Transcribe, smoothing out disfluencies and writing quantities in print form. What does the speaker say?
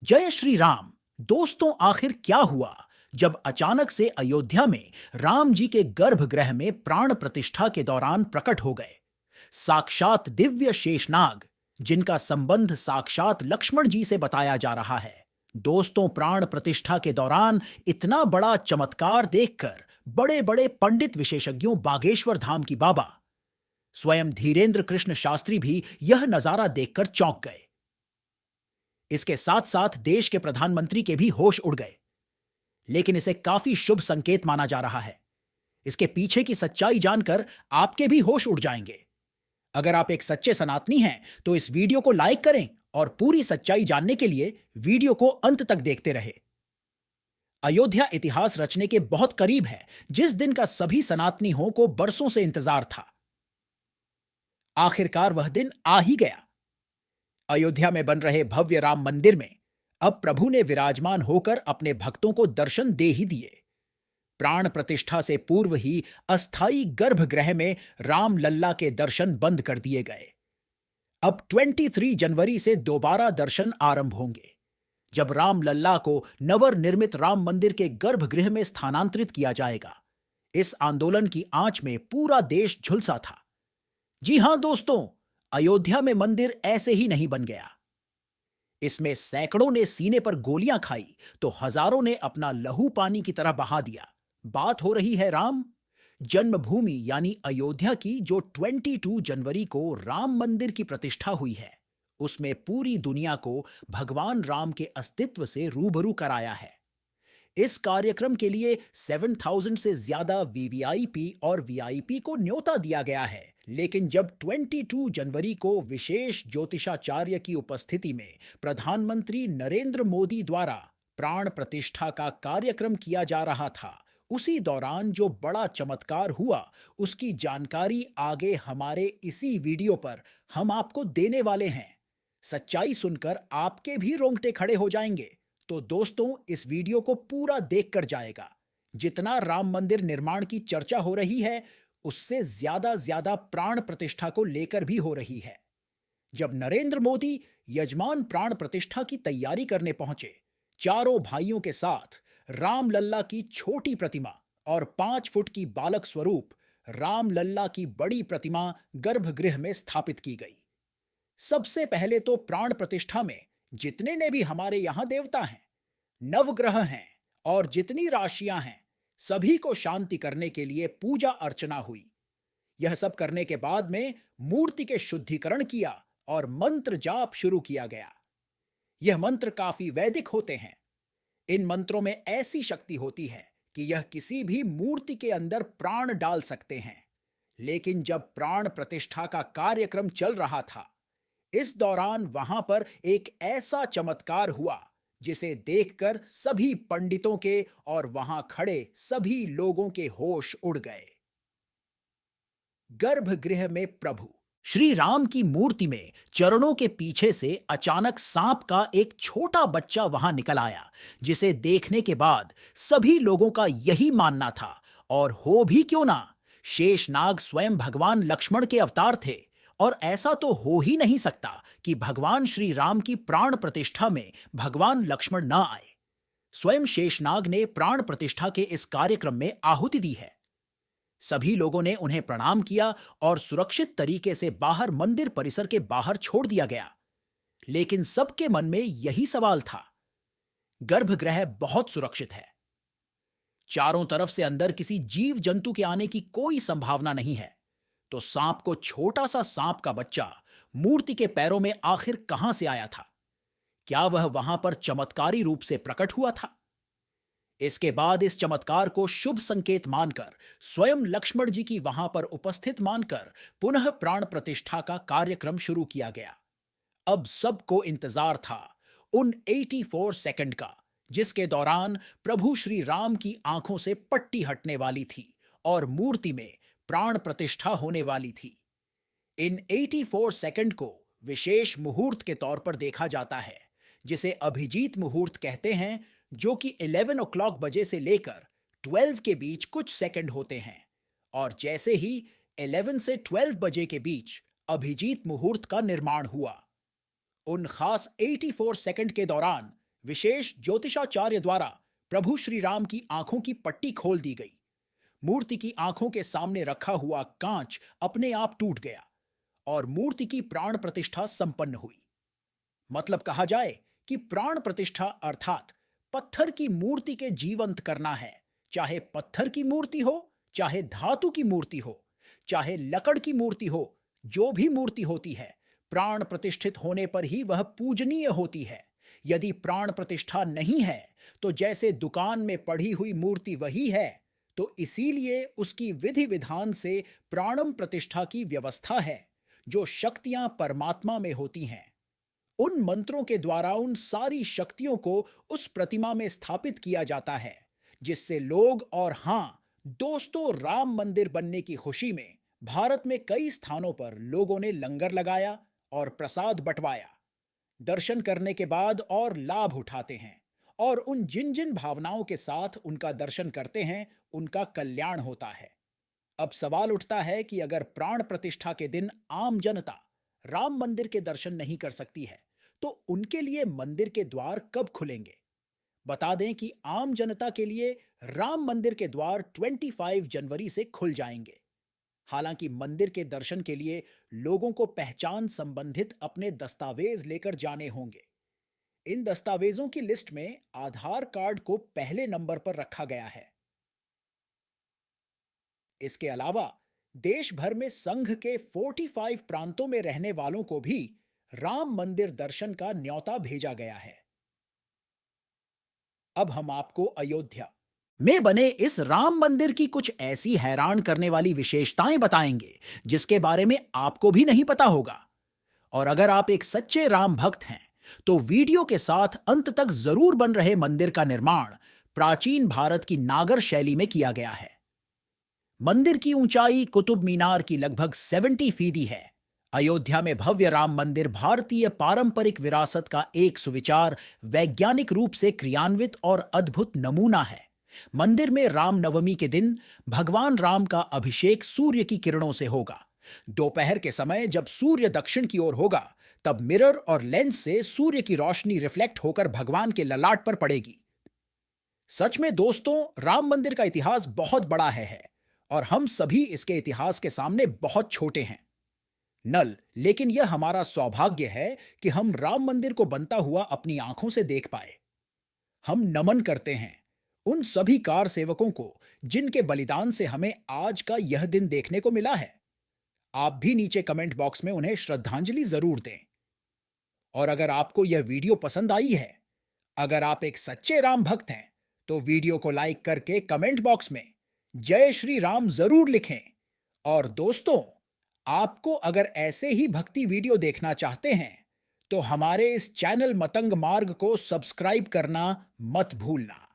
जय श्री राम। दोस्तों, आखिर क्या हुआ जब अचानक से अयोध्या में राम जी के गर्भगृह में प्राण प्रतिष्ठा के दौरान प्रकट हो गए साक्षात दिव्य शेषनाग, जिनका संबंध साक्षात लक्ष्मण जी से बताया जा रहा है। दोस्तों, प्राण प्रतिष्ठा के दौरान इतना बड़ा चमत्कार देखकर बड़े बड़े पंडित विशेषज्ञों बागेश्वर धाम की बाबा स्वयं धीरेन्द्र कृष्ण शास्त्री भी यह नजारा देखकर चौंक गए। इसके साथ साथ देश के प्रधानमंत्री के भी होश उड़ गए। लेकिन इसे काफी शुभ संकेत माना जा रहा है। इसके पीछे की सच्चाई जानकर आपके भी होश उड़ जाएंगे। अगर आप एक सच्चे सनातनी हैं तो इस वीडियो को लाइक करें और पूरी सच्चाई जानने के लिए वीडियो को अंत तक देखते रहे। अयोध्या इतिहास रचने के बहुत करीब है, जिस दिन का सभी सनातनियों को बरसों से इंतजार था। आखिरकार वह दिन आ ही गया। अयोध्या में बन रहे भव्य राम मंदिर में अब प्रभु ने विराजमान होकर अपने भक्तों को दर्शन दे ही दिए। प्राण प्रतिष्ठा से पूर्व ही अस्थाई गर्भगृह में राम लल्ला के दर्शन बंद कर दिए गए। अब 23 जनवरी से दोबारा दर्शन आरंभ होंगे, जब राम लल्ला को नवनिर्मित राम मंदिर के गर्भगृह में स्थानांतरित किया जाएगा। इस आंदोलन की आंच में पूरा देश झुलसा था। जी हां दोस्तों, अयोध्या में मंदिर ऐसे ही नहीं बन गया। इसमें सैकड़ों ने सीने पर गोलियां खाई तो हजारों ने अपना लहू पानी की तरह बहा दिया। बात हो रही है राम जन्मभूमि यानी अयोध्या की, जो 22 जनवरी को राम मंदिर की प्रतिष्ठा हुई है। उसमें पूरी दुनिया को भगवान राम के अस्तित्व से रूबरू कराया है। इस कार्यक्रम के लिए 7,000 से ज्यादा वीवीआईपी और वीआईपी को न्योता दिया गया है। लेकिन जब 22 जनवरी को विशेष ज्योतिषाचार्य की उपस्थिति में प्रधानमंत्री नरेंद्र मोदी द्वारा प्राण प्रतिष्ठा का कार्यक्रम किया जा रहा था, उसी दौरान जो बड़ा चमत्कार हुआ, उसकी जानकारी आगे हमारे इसी वीडियो पर हम आपको देने वाले हैं। सच्चाई सुनकर आपके भी रोंगटे खड़े हो जाएंगे। तो दोस्तों, इस वीडियो को पूरा देखकर जाएगा। जितना राम मंदिर निर्माण की चर्चा हो रही है, उससे ज्यादा प्राण प्रतिष्ठा को लेकर भी हो रही है। जब नरेंद्र मोदी यजमान प्राण प्रतिष्ठा की तैयारी करने पहुंचे, चारों भाइयों के साथ राम लल्ला की छोटी प्रतिमा और 5 फुट की बालक स्वरूप राम लल्ला की बड़ी प्रतिमा गर्भगृह में स्थापित की गई। सबसे पहले तो प्राण प्रतिष्ठा में जितने ने भी हमारे यहां देवता हैं, नवग्रह हैं और जितनी राशियां हैं, सभी को शांति करने के लिए पूजा अर्चना हुई। यह सब करने के बाद में मूर्ति के शुद्धिकरण किया और मंत्र जाप शुरू किया गया। यह मंत्र काफी वैदिक होते हैं। इन मंत्रों में ऐसी शक्ति होती है कि यह किसी भी मूर्ति के अंदर प्राण डाल सकते हैं। लेकिन जब प्राण प्रतिष्ठा का कार्यक्रम चल रहा था, इस दौरान वहां पर एक ऐसा चमत्कार हुआ जिसे देखकर सभी पंडितों के और वहां खड़े सभी लोगों के होश उड़ गए। गर्भगृह में प्रभु श्री राम की मूर्ति में चरणों के पीछे से अचानक सांप का एक छोटा बच्चा वहां निकल आया, जिसे देखने के बाद सभी लोगों का यही मानना था, और हो भी क्यों ना, शेषनाग स्वयं भगवान लक्ष्मण के अवतार थे। और ऐसा तो हो ही नहीं सकता कि भगवान श्री राम की प्राण प्रतिष्ठा में भगवान लक्ष्मण न आए। स्वयं शेषनाग ने प्राण प्रतिष्ठा के इस कार्यक्रम में आहुति दी है। सभी लोगों ने उन्हें प्रणाम किया और सुरक्षित तरीके से बाहर मंदिर परिसर के बाहर छोड़ दिया गया। लेकिन सबके मन में यही सवाल था, गर्भगृह बहुत सुरक्षित है, चारों तरफ से अंदर किसी जीव जंतु के आने की कोई संभावना नहीं है, तो सांप को छोटा सा सांप का बच्चा मूर्ति के पैरों में आखिर कहां से आया था? क्या वह वहां पर चमत्कारी रूप से प्रकट हुआ था? इसके बाद इस चमत्कार को शुभ संकेत मानकर स्वयं लक्ष्मण जी की वहां पर उपस्थित मानकर पुनः प्राण प्रतिष्ठा का कार्यक्रम शुरू किया गया। अब सबको इंतजार था उन 84 सेकंड का, जिसके दौरान प्रभु श्री राम की आंखों से पट्टी हटने वाली थी और मूर्ति में प्राण प्रतिष्ठा होने वाली थी। इन 84 सेकंड को विशेष मुहूर्त के तौर पर देखा जाता है, जिसे अभिजीत मुहूर्त कहते हैं, जो कि 11 o'clock बजे से लेकर 12 के बीच कुछ सेकंड होते हैं। और जैसे ही 11 से 12 बजे के बीच अभिजीत मुहूर्त का निर्माण हुआ, उन खास 84 सेकंड के दौरान विशेष ज्योतिषाचार्य द्वारा प्रभु श्री राम की आंखों की पट्टी खोल दी गई। मूर्ति की आंखों के सामने रखा हुआ कांच अपने आप टूट गया और मूर्ति की प्राण प्रतिष्ठा संपन्न हुई। मतलब कहा जाए कि प्राण प्रतिष्ठा अर्थात पत्थर की मूर्ति के जीवंत करना है। चाहे पत्थर की मूर्ति हो, चाहे धातु की मूर्ति हो, चाहे लकड़ की मूर्ति हो, जो भी मूर्ति होती है, प्राण प्रतिष्ठित होने पर ही वह पूजनीय होती है। यदि प्राण प्रतिष्ठा नहीं है तो जैसे दुकान में पड़ी हुई मूर्ति वही है, तो इसीलिए उसकी विधि विधान से प्राणम प्रतिष्ठा की व्यवस्था है। जो शक्तियां परमात्मा में होती हैं, उन मंत्रों के द्वारा उन सारी शक्तियों को उस प्रतिमा में स्थापित किया जाता है, जिससे लोग और हां दोस्तों, राम मंदिर बनने की खुशी में भारत में कई स्थानों पर लोगों ने लंगर लगाया और प्रसाद बंटवाया। दर्शन करने के बाद और लाभ उठाते हैं और उन जिन जिन भावनाओं के साथ उनका दर्शन करते हैं, उनका कल्याण होता है। अब सवाल उठता है कि अगर प्राण प्रतिष्ठा के दिन आम जनता राम मंदिर के दर्शन नहीं कर सकती है, तो उनके लिए मंदिर के द्वार कब खुलेंगे? बता दें कि आम जनता के लिए राम मंदिर के द्वार 25 जनवरी से खुल जाएंगे। हालांकि मंदिर के दर्शन के लिए लोगों को पहचान संबंधित अपने दस्तावेज लेकर जाने होंगे। इन दस्तावेजों की लिस्ट में आधार कार्ड को पहले नंबर पर रखा गया है। इसके अलावा देश भर में संघ के 45 प्रांतों में रहने वालों को भी राम मंदिर दर्शन का न्योता भेजा गया है। अब हम आपको अयोध्या में बने इस राम मंदिर की कुछ ऐसी हैरान करने वाली विशेषताएं बताएंगे जिसके बारे में आपको भी नहीं पता होगा। और अगर आप एक सच्चे राम भक्त हैं, तो वीडियो के साथ अंत तक जरूर बन रहे मंदिर का निर्माण प्राचीन भारत की नागर शैली में किया गया है। मंदिर की ऊंचाई कुतुब मीनार की लगभग 70 फीट है। अयोध्या में भव्य राम मंदिर भारतीय पारंपरिक विरासत का एक सुविचार, वैज्ञानिक रूप से क्रियान्वित और अद्भुत नमूना है। मंदिर में रामनवमी के दिन भगवान राम का अभिषेक सूर्य की किरणों से होगा। दोपहर के समय जब सूर्य दक्षिण की ओर होगा, तब मिरर और लेंस से सूर्य की रोशनी रिफ्लेक्ट होकर भगवान के ललाट पर पड़ेगी। सच में दोस्तों, राम मंदिर का इतिहास बहुत बड़ा है और हम सभी इसके इतिहास के सामने बहुत छोटे हैं। नल, लेकिन यह हमारा सौभाग्य है कि हम राम मंदिर को बनता हुआ अपनी आंखों से देख पाए। हम नमन करते हैं उन सभी कार सेवकों को जिनके बलिदान से हमें आज का यह दिन देखने को मिला है। आप भी नीचे कमेंट बॉक्स में उन्हें श्रद्धांजलि जरूर दें। और अगर आपको यह वीडियो पसंद आई है, अगर आप एक सच्चे राम भक्त हैं, तो वीडियो को लाइक करके कमेंट बॉक्स में जय श्री राम जरूर लिखें। और दोस्तों, आपको अगर ऐसे ही भक्ति वीडियो देखना चाहते हैं, तो हमारे इस चैनल मतंग मार्ग को सब्सक्राइब करना मत भूलना।